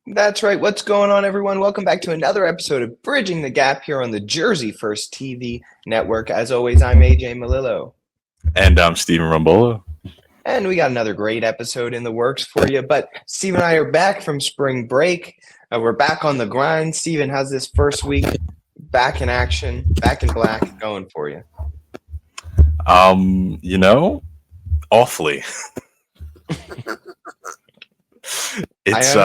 That's right. What's going on, everyone? Welcome back to another episode of Bridging the Gap here on the Jersey First TV network. As always, I'm AJ Malillo. And I'm Stephen Rumbola. And we got another great episode in the works for you. But Steve and I are back from spring break. We're back on the grind. Steven, how's this first week back in action, back in black going for you? Awfully. It's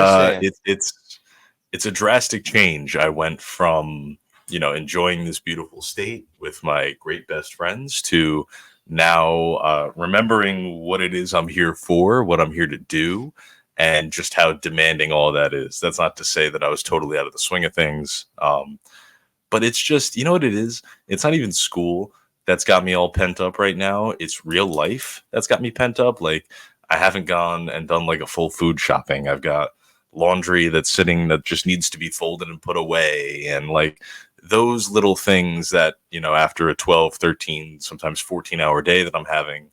it's a drastic change. I went from, enjoying this beautiful state with my great best friends to now remembering what it is I'm here for, what I'm here to do, and just how demanding all that is. That's not to say that I was totally out of the swing of things. But it's just, you know what it is? It's not even school that's got me all pent up right now. It's real life that's got me pent up. Like, I haven't gone and done like a full food shopping. I've got laundry that's sitting that just needs to be folded and put away. And like those little things that, after a 12, 13, sometimes 14-hour day that I'm having,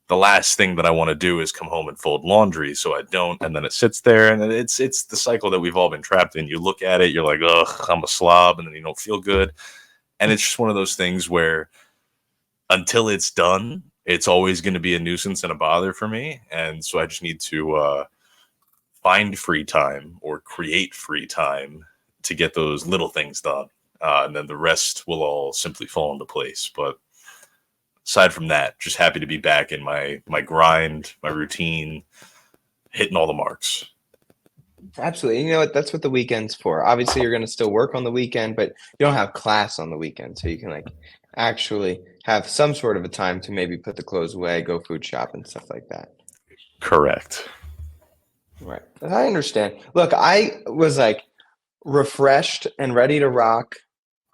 the last thing that I want to do is come home and fold laundry. So I don't, and then it sits there, and it's the cycle that we've all been trapped in. You look at it, you're like, ugh, I'm a slob, and then you don't feel good. And it's just one of those things where until it's done, it's always going to be a nuisance and a bother for me. And so I just need to find free time or create free time to get those little things done. And then the rest will all simply fall into place. But aside from that, just happy to be back in my grind, my routine, hitting all the marks. Absolutely. You know what? That's what the weekend's for. Obviously, you're going to still work on the weekend, but you don't have class on the weekend. So you can actually have some sort of a time to maybe put the clothes away, go food shop and stuff like that. Correct. Right. I understand. Look, I was refreshed and ready to rock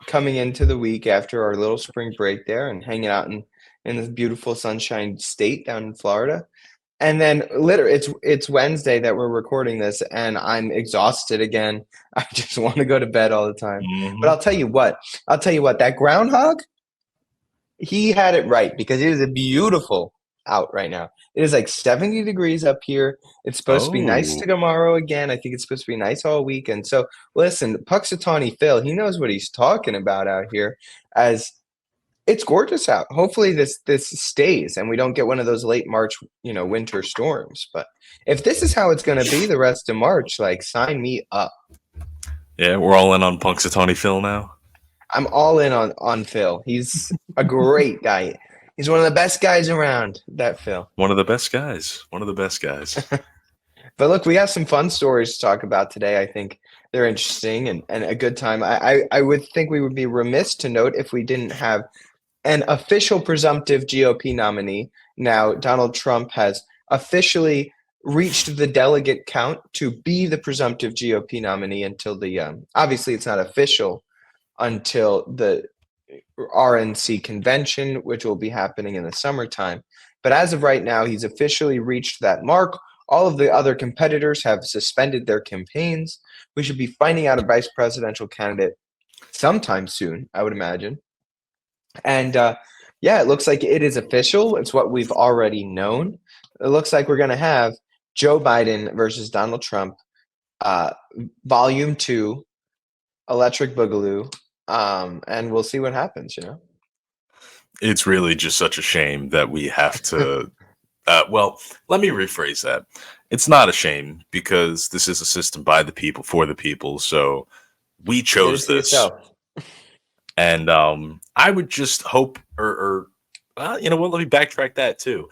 coming into the week after our little spring break there and hanging out in this beautiful sunshine state down in Florida. And then literally it's Wednesday that we're recording this and I'm exhausted again. I just want to go to bed all the time. Mm-hmm. But I'll tell you what, that groundhog, he had it right because it is a beautiful out right now. It is like 70 degrees up here. It's supposed to be nice tomorrow again. I think it's supposed to be nice all weekend. So listen, Puxatawny Phil, he knows what he's talking about out here as it's gorgeous out. Hopefully this stays and we don't get one of those late March, winter storms. But if this is how it's going to be the rest of March, sign me up. Yeah, we're all in on Punxsutawney Phil now. I'm all in on Phil. He's a great guy. He's one of the best guys around, that Phil. One of the best guys. One of the best guys. But look, we got some fun stories to talk about today. I think they're interesting and a good time. I would think we would be remiss to note if we didn't have an official presumptive GOP nominee. Now, Donald Trump has officially reached the delegate count to be the presumptive GOP nominee until obviously it's not official until the RNC convention, which will be happening in the summertime. But as of right now, he's officially reached that mark. All of the other competitors have suspended their campaigns. We should be finding out a vice presidential candidate sometime soon, I would imagine. And it looks like it is official. It's what we've already known. It looks like we're going to have Joe Biden versus Donald Trump, Volume 2, Electric Boogaloo, and we'll see what happens, It's really just such a shame that we have to well, let me rephrase that. It's not a shame because this is a system by the people for the people, so we chose this. And I would just hope you know what, let me backtrack that too.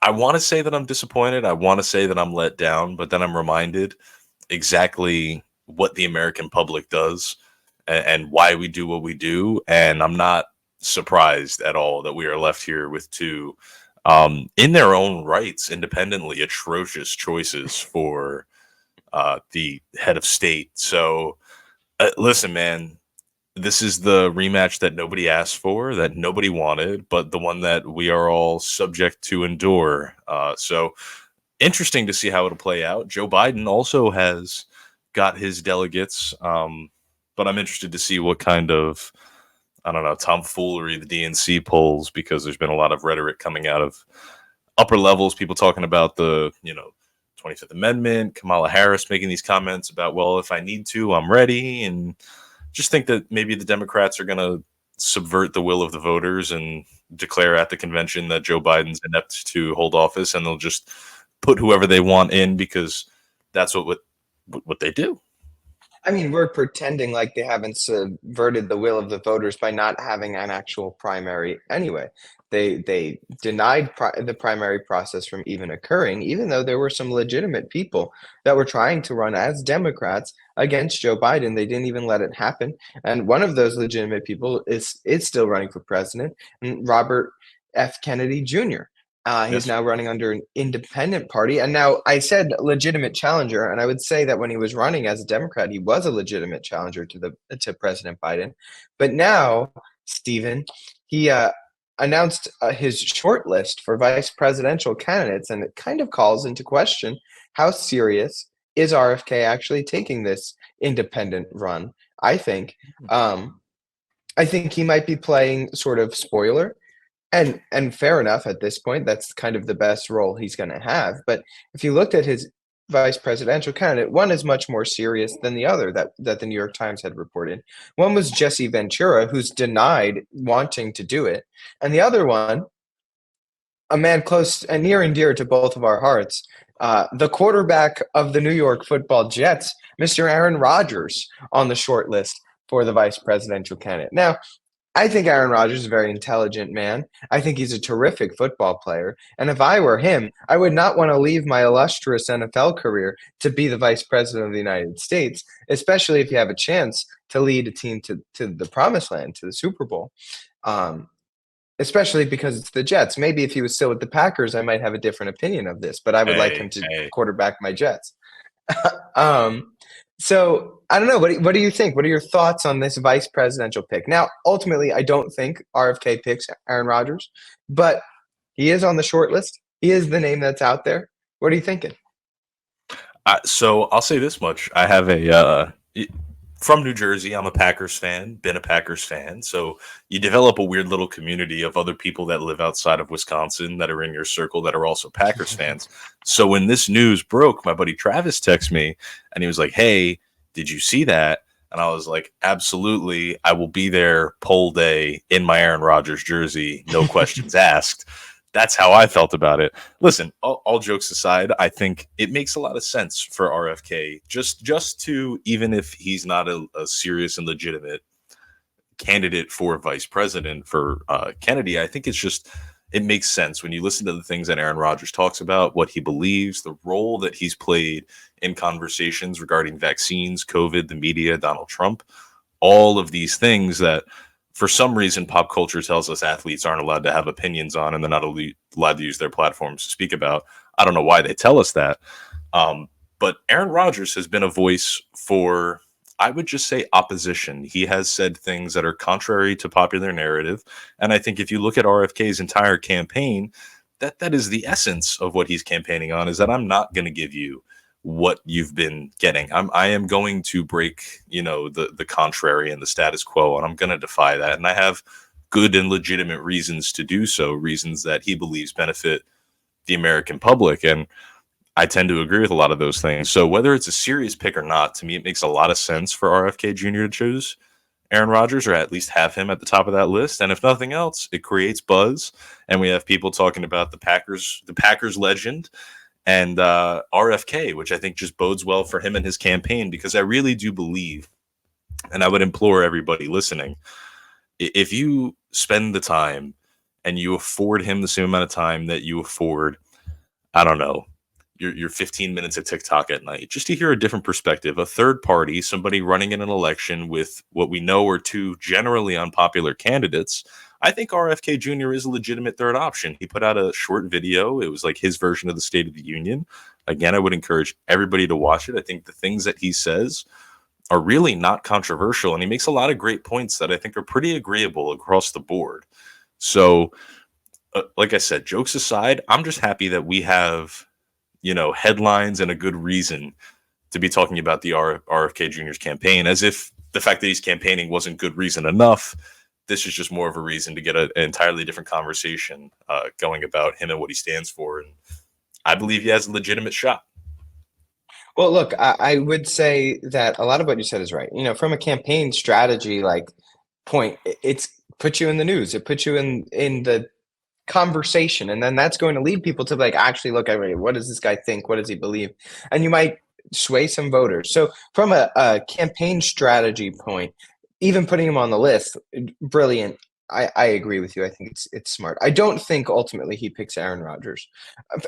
I want to say that I'm disappointed. I want to say that I'm let down, but then I'm reminded exactly what the American public does and why we do what we do. And I'm not surprised at all that we are left here with two, in their own rights, independently atrocious choices for the head of state. So listen, man, this is the rematch that nobody asked for, that nobody wanted, but the one that we are all subject to endure. So interesting to see how it'll play out. Joe Biden also has got his delegates, but I'm interested to see what kind of, I don't know, tomfoolery the DNC pulls, because there's been a lot of rhetoric coming out of upper levels, people talking about the 25th Amendment, Kamala Harris making these comments about, well, if I need to, I'm ready. And just think that maybe the Democrats are going to subvert the will of the voters and declare at the convention that Joe Biden's inept to hold office, and they'll just put whoever they want in because that's what they do. I mean, we're pretending like they haven't subverted the will of the voters by not having an actual primary anyway. They denied the primary process from even occurring, even though there were some legitimate people that were trying to run as Democrats against Joe Biden. They didn't even let it happen. And one of those legitimate people is still running for president, Robert F. Kennedy Jr. He's Yes. now running under an independent party. And now I said legitimate challenger, and I would say that when he was running as a Democrat, he was a legitimate challenger to President Biden. But now, Stephen, he announced his short list for vice presidential candidates, and it kind of calls into question how serious is RFK actually taking this independent run. I think he might be playing sort of spoiler. And fair enough at this point, that's kind of the best role he's going to have. But if you looked at his vice presidential candidate, one is much more serious than the other that the New York Times had reported. One was Jesse Ventura, who's denied wanting to do it. And the other one, a man close and near and dear to both of our hearts, the quarterback of the New York Football Jets, Mr. Aaron Rodgers, on the short list for the vice presidential candidate. Now, I think Aaron Rodgers is a very intelligent man. I think he's a terrific football player. And if I were him, I would not want to leave my illustrious NFL career to be the vice president of the United States, especially if you have a chance to lead a team to the promised land, to the Super Bowl, especially because it's the Jets. Maybe if he was still with the Packers, I might have a different opinion of this, but I would like him to quarterback my Jets. So I don't know. What do you think? What are your thoughts on this vice presidential pick? Now, ultimately, I don't think RFK picks Aaron Rodgers, but he is on the short list. He is the name that's out there. What are you thinking? So I'll say this much: I have from New Jersey. I'm a Packers fan. Been a Packers fan. So you develop a weird little community of other people that live outside of Wisconsin that are in your circle that are also Packers fans. So when this news broke, my buddy Travis texted me and he was like, "Hey, did you see that?" And I was like, "Absolutely. I will be there poll day in my Aaron Rodgers jersey. No questions asked." That's how I felt about it. Listen, all jokes aside, I think it makes a lot of sense for RFK just to, even if he's not a serious and legitimate candidate for vice president for Kennedy, I think it makes sense when you listen to the things that Aaron Rodgers talks about, what he believes, the role that he's played in conversations regarding vaccines, COVID, the media, Donald Trump, all of these things that for some reason, pop culture tells us athletes aren't allowed to have opinions on, and they're not allowed to use their platforms to speak about. I don't know why they tell us that. But Aaron Rodgers has been a voice for, I would just say, opposition. He has said things that are contrary to popular narrative. And I think if you look at RFK's entire campaign, that is the essence of what he's campaigning on, is that I'm not going to give you what you've been getting. I am going to break, the contrary and the status quo, and I'm going to defy that. And I have good and legitimate reasons to do so, reasons that he believes benefit the American public. And I tend to agree with a lot of those things. So whether it's a serious pick or not, to me, it makes a lot of sense for RFK Jr. to choose Aaron Rodgers, or at least have him at the top of that list. And if nothing else, it creates buzz. And we have people talking about the Packers legend, and RFK, which I think just bodes well for him and his campaign, because I really do believe, and I would implore everybody listening, if you spend the time and you afford him the same amount of time that you afford, I don't know, your 15 minutes of TikTok at night, just to hear a different perspective, a third party, somebody running in an election with what we know are two generally unpopular candidates, I think RFK Jr. is a legitimate third option. He put out a short video. It was like his version of the State of the Union. Again, I would encourage everybody to watch it. I think the things that he says are really not controversial, and he makes a lot of great points that I think are pretty agreeable across the board. So, like I said, jokes aside, I'm just happy that we have, headlines and a good reason to be talking about the RFK Jr.'s campaign, as if the fact that he's campaigning wasn't good reason enough. This is just more of a reason to get an entirely different conversation going about him and what he stands for. And I believe he has a legitimate shot. Well, look, I would say that a lot of what you said is right. From a campaign strategy like point, it's put you in the news. It puts you in the conversation, and then that's going to lead people to like actually look at, what does this guy think? What does he believe? And you might sway some voters. So from a campaign strategy point, even putting him on the list, brilliant. I agree with you. I think it's smart. I don't think ultimately he picks Aaron Rodgers,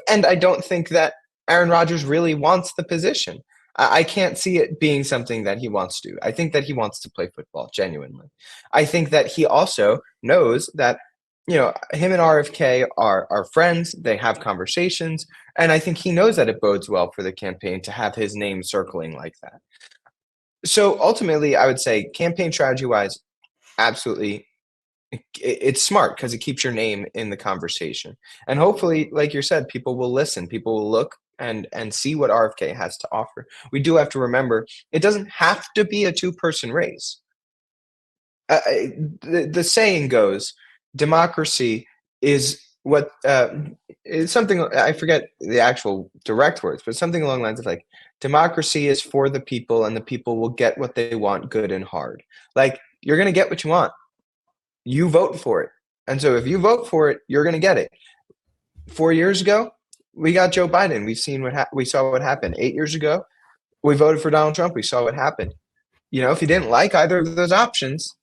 and I don't think that Aaron Rodgers really wants the position. I can't see it being something that he wants to do. I think that he wants to play football genuinely. I think that he also knows that him and RFK are friends. They have conversations, and I think he knows that it bodes well for the campaign to have his name circling like that. So ultimately, I would say campaign strategy wise, absolutely, it's smart because it keeps your name in the conversation, and hopefully, like you said, people will listen. People will look and see what RFK has to offer. We do have to remember it doesn't have to be a two-person race. The saying goes, democracy is what is something, I forget the actual direct words, but something along the lines of like, democracy is for the people, and the people will get what they want, good and hard. Like, you're gonna get what you want. You vote for it, and so if you vote for it, you're gonna get it. 4 years ago, we got Joe Biden. We saw what happened. 8 years ago, we voted for Donald Trump. We saw what happened. If you didn't like either of those options,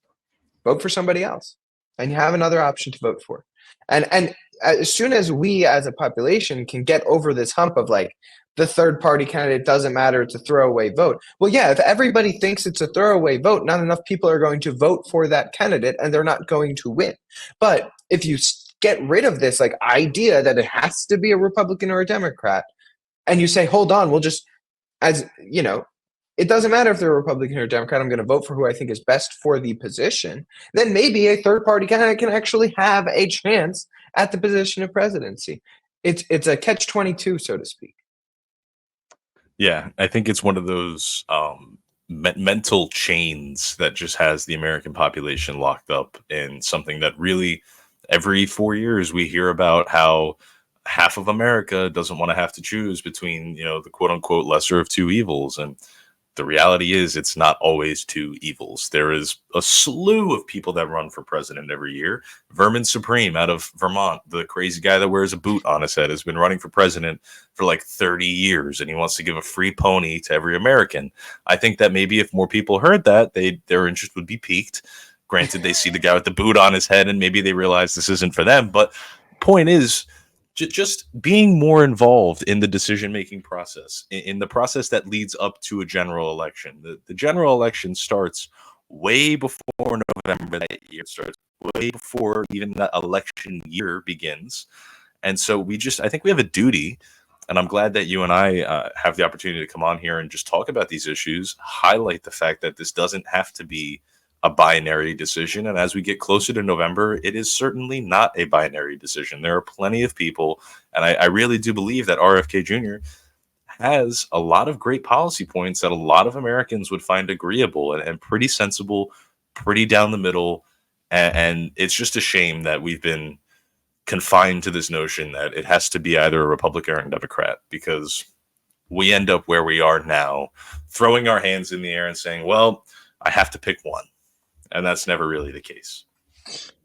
vote for somebody else, and you have another option to vote for. And as soon as we as a population can get over this hump of like, the third party candidate doesn't matter, it's a throwaway vote. Well, yeah, if everybody thinks it's a throwaway vote, not enough people are going to vote for that candidate, and they're not going to win. But if you get rid of this like idea that it has to be a Republican or a Democrat, and you say, hold on, we'll just, as it doesn't matter if they're a Republican or a Democrat, I'm going to vote for who I think is best for the position, then maybe a third party candidate can actually have a chance at the position of presidency. It's a catch-22, so to speak. Yeah, I think it's one of those mental chains that just has the American population locked up in something that really every 4 years we hear about how half of America doesn't want to have to choose between, the quote unquote lesser of two evils. And the reality is it's not always two evils. There is a slew of people that run for president every year. Vermin Supreme out of Vermont, the crazy guy that wears a boot on his head, has been running for president for like 30 years, and he wants to give a free pony to every American. I think that maybe if more people heard that, their interest would be piqued. Granted, they see the guy with the boot on his head and maybe they realize this isn't for them. But point is, just being more involved in the decision-making process, in the process that leads up to a general election. The general election starts way before November that year. It starts way before even that election year begins. And so I think we have a duty, and I'm glad that you and I have the opportunity to come on here and just talk about these issues, highlight the fact that this doesn't have to be a binary decision. And as we get closer to November, it is certainly not a binary decision. There are plenty of people, and I really do believe that RFK Jr. has a lot of great policy points that a lot of Americans would find agreeable and pretty sensible, pretty down the middle. And it's just a shame that we've been confined to this notion that it has to be either a Republican or a Democrat, because we end up where we are now, throwing our hands in the air and saying, well, I have to pick one. And that's never really the case.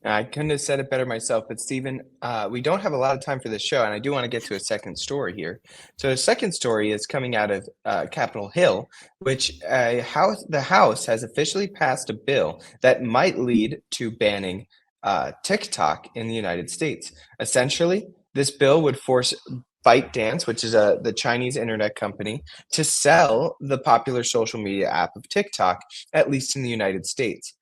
I couldn't have said it better myself, but Stephen, we don't have a lot of time for this show, and I do want to get to a second story here. So the second story is coming out of Capitol Hill, which the House has officially passed a bill that might lead to banning TikTok in the United States. Essentially, this bill would force ByteDance, which is the Chinese internet company, to sell the popular social media app of TikTok, at least in the United States.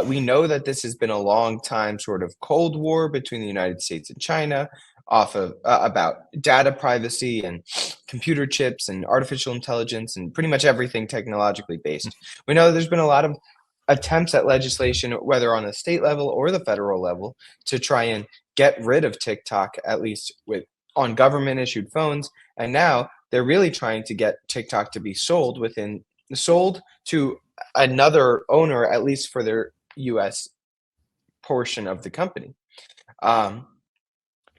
We know that this has been a long time sort of Cold War between the United States and China off of about data privacy and computer chips and artificial intelligence and pretty much everything technologically based. We know there's been a lot of attempts at legislation, whether on the state level or the federal level, to try and get rid of TikTok, at least on government issued phones. And now they're really trying to get TikTok to be sold to another owner, at least for their U.S. portion of the company.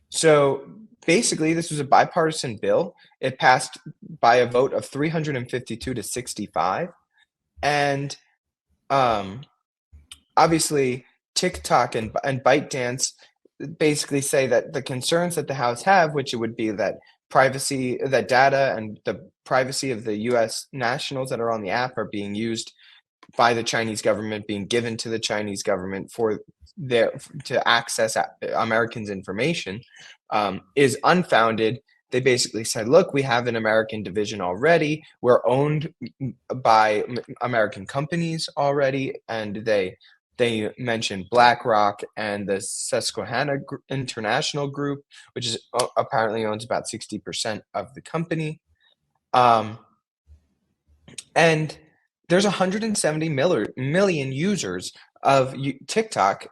So basically, this was a bipartisan bill. It passed by a vote of 352 to 65, and um, obviously TikTok and ByteDance basically say that the concerns that the House have, which it would be that privacy, that data and the privacy of the U.S. nationals that are on the app are being used by the Chinese government, being given to the Chinese government for their to access Americans' information, is unfounded. They basically said, "Look, we have an American division already. We're owned by American companies already," and they mentioned BlackRock and the Susquehanna International Group, which is apparently owns about 60% of the company. Um, and there's 170 million users of TikTok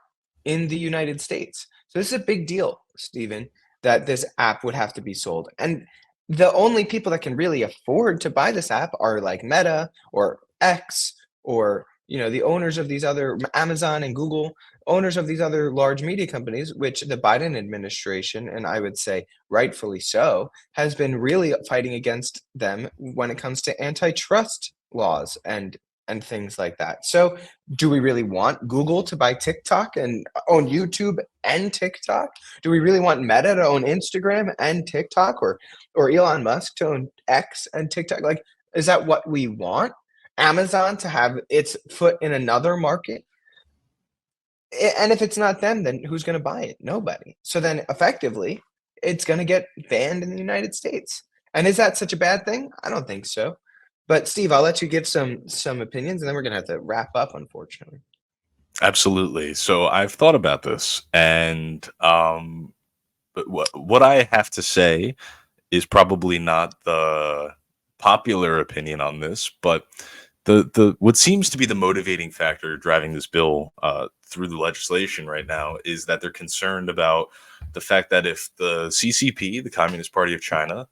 in the United States. So this is a big deal, Stephen, that this app would have to be sold. And the only people that can really afford to buy this app are like Meta or X or the owners of these other Amazon and Google, owners of these other large media companies, which the Biden administration, and I would say rightfully so, has been really fighting against them when it comes to antitrust laws and things like that. So, do we really want Google to buy TikTok and own YouTube and TikTok? Do we really want Meta to own Instagram and TikTok, or Elon Musk to own X and TikTok? Like, is that what we want? Amazon to have its foot in another market? And if it's not them, then who's going to buy it? Nobody. So then effectively, it's going to get banned in the United States. And is that such a bad thing? I don't think so. But Steve, I'll let you give some opinions, and then we're going to have to wrap up, unfortunately. Absolutely. So I've thought about this, and but what I have to say is probably not the popular opinion on this, but the what seems to be the motivating factor driving this bill through the legislation right now is that they're concerned about the fact that if the CCP, the Communist Party of China,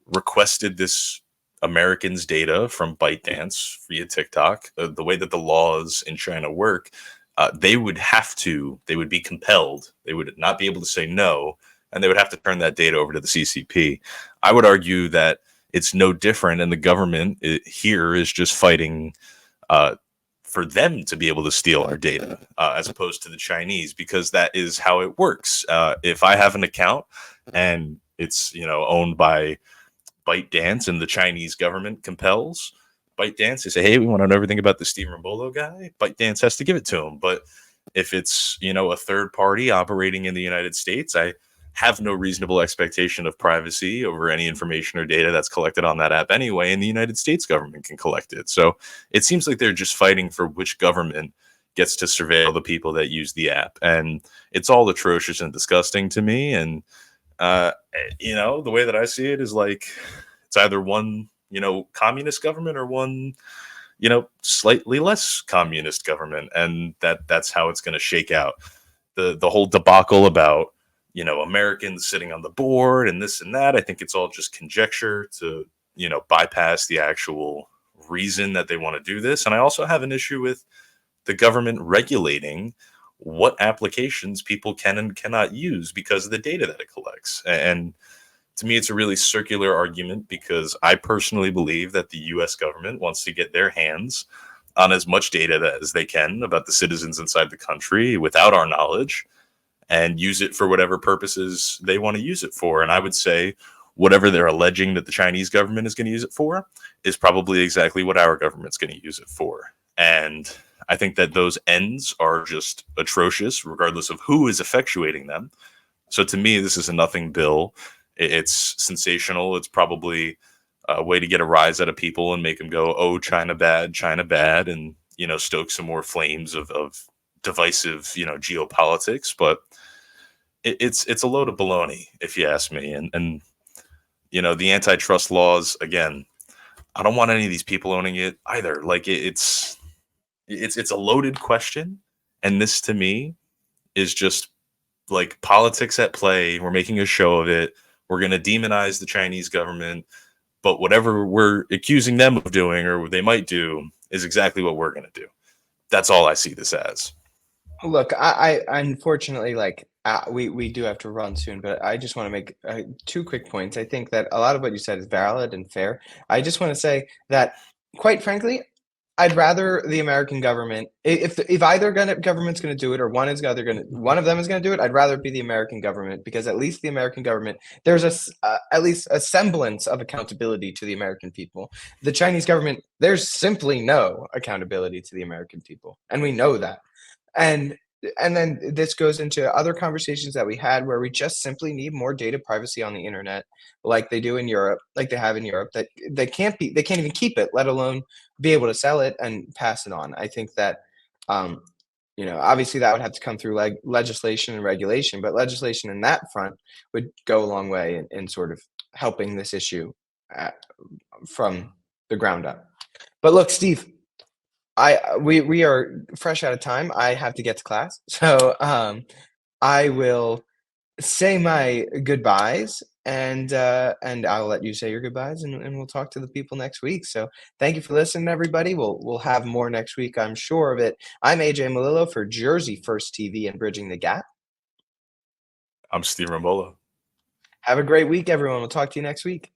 requested this Americans' data from ByteDance via TikTok, the way that the laws in China work, they would be compelled, they would not be able to say no, and they would have to turn that data over to the CCP. I would argue that it's no different, and the government here is just fighting for them to be able to steal our data as opposed to the Chinese, because that is how it works. If I have an account and it's owned by ByteDance and the Chinese government compels ByteDance to say, "Hey, we want to know everything about the Steve Rimbolo guy," ByteDance has to give it to him. But if it's a third party operating in the United States, I have no reasonable expectation of privacy over any information or data that's collected on that app anyway, and the United States government can collect it. So it seems like they're just fighting for which government gets to surveil the people that use the app. And it's all atrocious and disgusting to me. And, the way that I see it is like it's either one, communist government or one, slightly less communist government. And that's how it's going to shake out. The whole debacle about Americans sitting on the board and this and that, I think it's all just conjecture to, bypass the actual reason that they want to do this. And I also have an issue with the government regulating what applications people can and cannot use because of the data that it collects. And to me, it's a really circular argument because I personally believe that the US government wants to get their hands on as much data as they can about the citizens inside the country without our knowledge, and use it for whatever purposes they want to use it for. And I would say whatever they're alleging that the Chinese government is going to use it for is probably exactly what our government's going to use it for. And I think that those ends are just atrocious, regardless of who is effectuating them. So to me, this is a nothing bill. It's sensational. It's probably a way to get a rise out of people and make them go, "Oh, China bad," and, stoke some more flames of divisive, geopolitics. But it's a load of baloney, if you ask me. And the antitrust laws, again, I don't want any of these people owning it either. Like it's a loaded question, and this to me is just like politics at play. We're making a show of it. We're going to demonize the Chinese government, but whatever we're accusing them of doing or they might do is exactly what we're going to do. That's all I see this as. Look, I unfortunately like we do have to run soon, but I just want to make two quick points. I think that a lot of what you said is valid and fair. I just want to say that, quite frankly, I'd rather the American government, if either government's going to do it or one of them is going to do it, I'd rather it be the American government, because at least the American government, there's at least a semblance of accountability to the American people. The Chinese government, there's simply no accountability to the American people, and we know that. And and then this goes into other conversations that we had where we just simply need more data privacy on the internet, like they do in Europe, like they have in Europe, that they can't even keep it, let alone be able to sell it and pass it on. I think that um, obviously that would have to come through like legislation and regulation, but legislation in that front would go a long way in sort of helping this issue uh, from the ground up. But look, Steve, we are fresh out of time. I have to get to class, so I will say my goodbyes, and I'll let you say your goodbyes, and we'll talk to the people next week. So thank you for listening, everybody. We'll have more next week, I'm sure of it. I'm AJ Malillo for Jersey First TV and Bridging the Gap. I'm Steve Rambola. Have a great week, everyone. We'll talk to you next week.